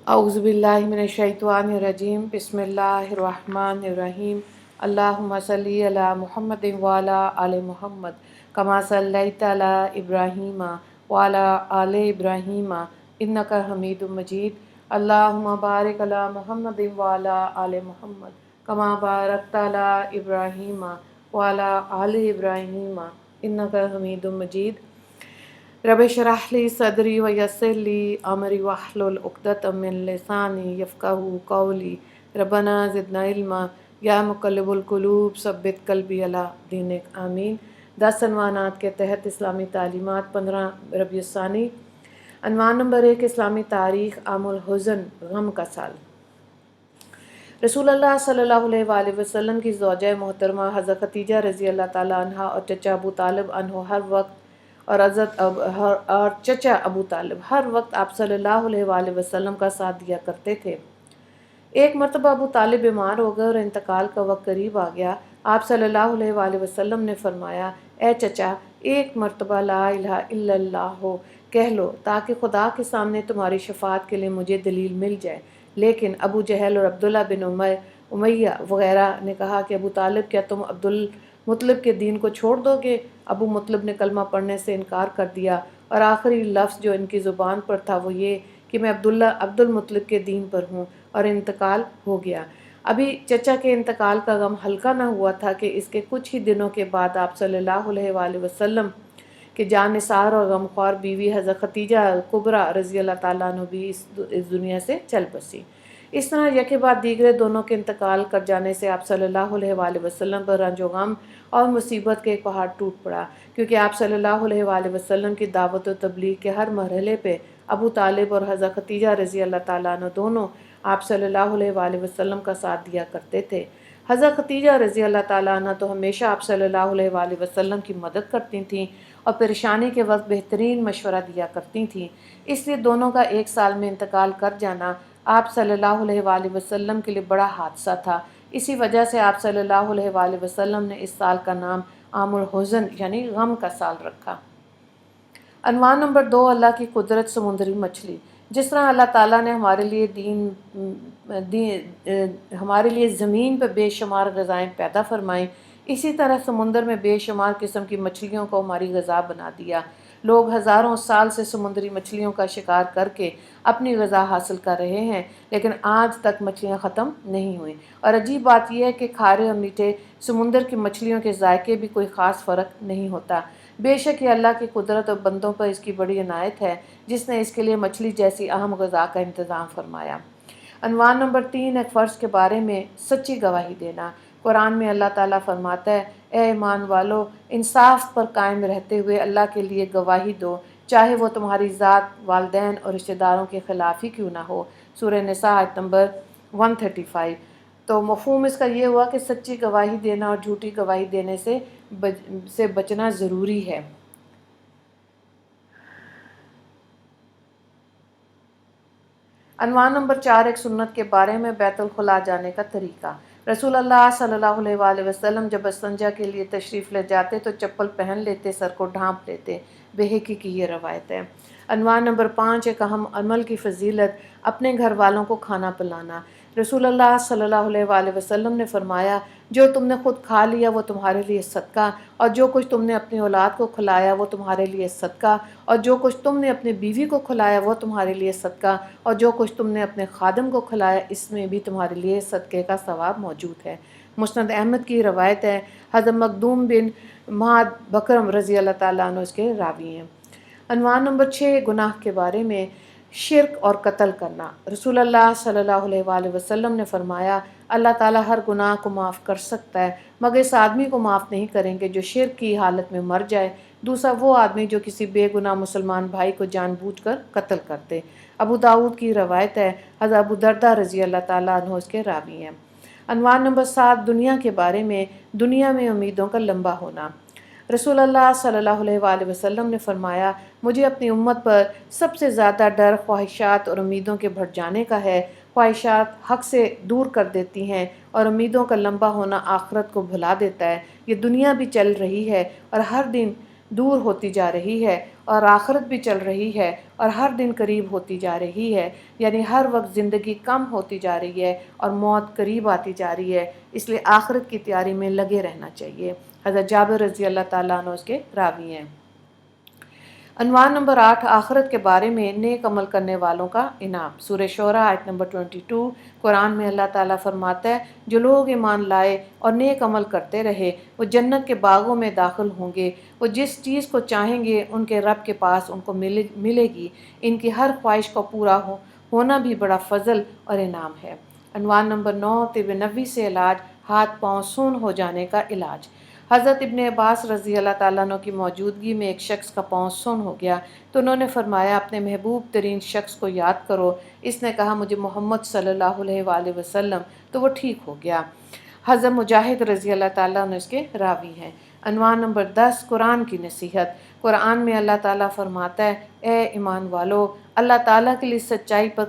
اعوذ باللہ من الشیطان الرجیم بسم اللہ الرحمن الرحیم اللہم صلی علی محمد وعلی آل محمد کما صلیت علی ابراہیم وعلی آل ابراہیم انک حمید مجید اللہم بارک علی محمد وعلی آل محمد کما بارکت علی ابراہیم وعلی آل ابراہیم انک حمید مجید رب اشرح لی صدری ویسر لی امری واحلل عقدۃ من لسانی یفقہوا قولی ربنا زدنا علما یا مقلب القلوب ثبت قلبی علی دینک آمین۔ 10 عنوانات کے تحت اسلامی تعلیمات 15 ربیع الثانی۔ عنوان نمبر 1، اسلامی تاریخ، عام الحزن، غم کا سال۔ رسول اللہ صلی اللہ علیہ وآلہ وسلم کی زوجہ محترمہ حضرت خدیجہ رضی اللہ تعالیٰ عنہا اور چچا ابو طالب عنہ ہر وقت اور چچا ابو طالب ہر وقت آپ صلی اللہ علیہ وآلہ وسلم کا ساتھ دیا کرتے تھے۔ ایک مرتبہ ابو طالب بیمار ہو گئے اور انتقال کا وقت قریب آ گیا۔ آپ صلی اللہ علیہ وآلہ وسلم نے فرمایا، اے چچا، ایک مرتبہ لا الہ الا اللہ ہو کہہ لو تاکہ خدا کے سامنے تمہاری شفاعت کے لیے مجھے دلیل مل جائے۔ لیکن ابو جہل اور عبداللہ بن امیہ وغیرہ نے کہا کہ ابو طالب، کیا تم عبد المطلب کے دین کو چھوڑ دو گے؟ ابو مطلب نے کلمہ پڑھنے سے انکار کر دیا اور آخری لفظ جو ان کی زبان پر تھا وہ یہ کہ میں عبد المطلب کے دین پر ہوں، اور انتقال ہو گیا۔ ابھی چچا کے انتقال کا غم ہلکا نہ ہوا تھا کہ اس کے کچھ ہی دنوں کے بعد آپ صلی اللہ علیہ وآلہ وسلم کہ جان نثار اور غمخوار بیوی حضرت خدیجہ کبریٰ رضی اللہ تعالیٰ عنہ بھی اس دنیا سے چل بسی۔ اس طرح یکے بعد دیگرے دونوں کے انتقال کر جانے سے آپ صلی اللہ علیہ وآلہ وسلم پر رنج و غم اور مصیبت کے ایک پہاڑ ٹوٹ پڑا، کیونکہ آپ صلی اللہ علیہ وآلہ وسلم کی دعوت و تبلیغ کے ہر مرحلے پہ ابو طالب اور حضرت خدیجہ رضی اللہ تعالیٰ عنہ دونوں آپ صلی اللہ علیہ وآلہ وسلم کا ساتھ دیا کرتے تھے۔ حضرت خدیجہ رضی اللہ تعالیٰ عنہ تو ہمیشہ آپ صلی اللہ علیہ وآلہ وسلم کی مدد کرتی تھیں اور پریشانی کے وقت بہترین مشورہ دیا کرتی تھیں، اس لیے دونوں کا ایک سال میں انتقال کر جانا آپ صلی اللہ علیہ وآلہ وسلم کے لیے بڑا حادثہ تھا۔ اسی وجہ سے آپ صلی اللہ علیہ وآلہ وسلم نے اس سال کا نام عام الحزن یعنی غم کا سال رکھا۔ عنوان نمبر 2، اللہ کی قدرت، سمندری مچھلی۔ جس طرح اللہ تعالیٰ نے ہمارے لیے زمین پہ بے شمار غذائیں پیدا فرمائیں، اسی طرح سمندر میں بے شمار قسم کی مچھلیوں کو ہماری غذا بنا دیا۔ لوگ ہزاروں سال سے سمندری مچھلیوں کا شکار کر کے اپنی غذا حاصل کر رہے ہیں، لیکن آج تک مچھلیاں ختم نہیں ہوئیں۔ اور عجیب بات یہ ہے کہ کھارے اور میٹھے سمندر کی مچھلیوں کے ذائقے بھی کوئی خاص فرق نہیں ہوتا۔ بے شک یہ اللہ کی قدرت اور بندوں پر اس کی بڑی عنایت ہے، جس نے اس کے لیے مچھلی جیسی اہم غذا کا انتظام فرمایا۔ عنوان نمبر 3، ایک فرض کے بارے میں سچی گواہی دینا۔ قرآن میں اللہ تعالیٰ فرماتا ہے، اے ایمان والو، انصاف پر قائم رہتے ہوئے اللہ کے لیے گواہی دو، چاہے وہ تمہاری ذات، والدین اور رشتہ داروں کے خلاف ہی کیوں نہ ہو۔ سورہ نساء آیت نمبر 135۔ تو مفہوم اس کا یہ ہوا کہ سچی گواہی دینا اور جھوٹی گواہی دینے سے بچنا ضروری ہے۔ عنوان نمبر 4، ایک سنت کے بارے میں بیت الخلاء جانے کا طریقہ۔ رسول اللہ صلی اللہ علیہ وآلہ وسلم جب استنجا کے لیے تشریف لے جاتے تو چپل پہن لیتے، سر کو ڈھانپ لیتے۔ بہقی کی یہ روایت ہے۔ عنوان نمبر 5، ایک اہم عمل کی فضیلت، اپنے گھر والوں کو کھانا پلانا۔ رسول اللہ صلی اللہ علیہ وآلہ وسلم نے فرمایا، جو تم نے خود کھا لیا وہ تمہارے لیے صدقہ، اور جو کچھ تم نے اپنی اولاد کو کھلایا وہ تمہارے لیے صدقہ، اور جو کچھ تم نے اپنی بیوی کو کھلایا وہ تمہارے لیے صدقہ، اور جو کچھ تم نے اپنے خادم کو کھلایا اس میں بھی تمہارے لیے صدقے کا ثواب موجود ہے۔ مسند احمد کی روایت ہے۔ حضرت مخدوم بن معد بکرم رضی اللہ تعالیٰ عنہ اس کے راوی ہیں۔ عنوان نمبر 6، گناہ کے بارے میں، شرک اور قتل کرنا۔ رسول اللہ صلی اللہ علیہ وآلہ وسلم نے فرمایا، اللہ تعالیٰ ہر گناہ کو معاف کر سکتا ہے مگر اس آدمی کو معاف نہیں کریں گے جو شرک کی حالت میں مر جائے، دوسرا وہ آدمی جو کسی بے گناہ مسلمان بھائی کو جان بوجھ کر قتل کرتے۔ ابو داؤد کی روایت ہے۔ حضرت ابو دردہ رضی اللہ تعالیٰ عنہ اس کے راوی ہیں۔ عنوان نمبر 7، دنیا کے بارے میں، دنیا میں امیدوں کا لمبا ہونا۔ رسول اللہ صلی اللہ علیہ وآلہ وسلم نے فرمایا، مجھے اپنی امت پر سب سے زیادہ ڈر خواہشات اور امیدوں کے بڑھ جانے کا ہے۔ خواہشات حق سے دور کر دیتی ہیں اور امیدوں کا لمبا ہونا آخرت کو بھلا دیتا ہے۔ یہ دنیا بھی چل رہی ہے اور ہر دن دور ہوتی جا رہی ہے، اور آخرت بھی چل رہی ہے اور ہر دن قریب ہوتی جا رہی ہے، یعنی ہر وقت زندگی کم ہوتی جا رہی ہے اور موت قریب آتی جا رہی ہے، اس لیے آخرت کی تیاری میں لگے رہنا چاہیے۔ حضرت جابر رضی اللہ تعالیٰ عنہ اس کے راوی ہیں۔ عنوان نمبر 8، آخرت کے بارے میں نیک عمل کرنے والوں کا انعام۔ سورہ شعراء آیت نمبر 22، قرآن میں اللہ تعالیٰ فرماتا ہے، جو لوگ ایمان لائے اور نیک عمل کرتے رہے وہ جنت کے باغوں میں داخل ہوں گے، وہ جس چیز کو چاہیں گے ان کے رب کے پاس ان کو ملے گی، ان کی ہر خواہش کا پورا ہونا بھی بڑا فضل اور انعام ہے۔ عنوان نمبر 9، طب نبوی سے علاج، ہاتھ پاؤں سون ہو جانے کا علاج۔ حضرت ابن عباس رضی اللہ تعالیٰ عنہ کی موجودگی میں ایک شخص کا پاؤں سن ہو گیا تو انہوں نے فرمایا، اپنے محبوب ترین شخص کو یاد کرو۔ اس نے کہا، مجھے محمد صلی اللہ علیہ وآلہ وسلم، تو وہ ٹھیک ہو گیا۔ حضرت مجاہد رضی اللہ تعالیٰ عنہ اس کے راوی ہیں۔ عنوان نمبر 10، قرآن کی نصیحت۔ قرآن میں اللہ تعالیٰ فرماتا ہے، اے ایمان والو، اللہ تعالیٰ کے لیے سچائی پر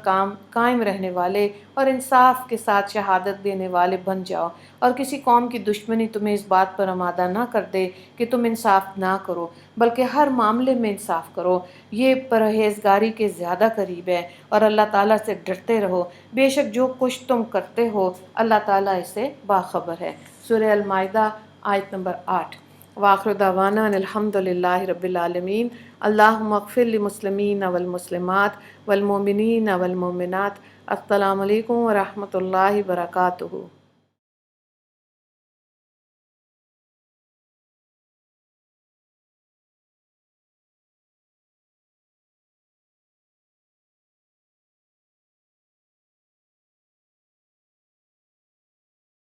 قائم رہنے والے اور انصاف کے ساتھ شہادت دینے والے بن جاؤ، اور کسی قوم کی دشمنی تمہیں اس بات پر آمادہ نہ کر دے کہ تم انصاف نہ کرو، بلکہ ہر معاملے میں انصاف کرو، یہ پرہیزگاری کے زیادہ قریب ہے، اور اللہ تعالیٰ سے ڈرتے رہو، بے شک جو کچھ تم کرتے ہو اللہ تعالیٰ اس سے باخبر ہے۔ سورہ المائدہ آیت نمبر 8۔ وآخر دعوانا ان الحمد للہ رب العالمین۔ اللہم اغفر للمسلمین والمسلمات والمؤمنین والمؤمنات۔ السلام علیکم ورحمۃ اللہ وبرکاتہ۔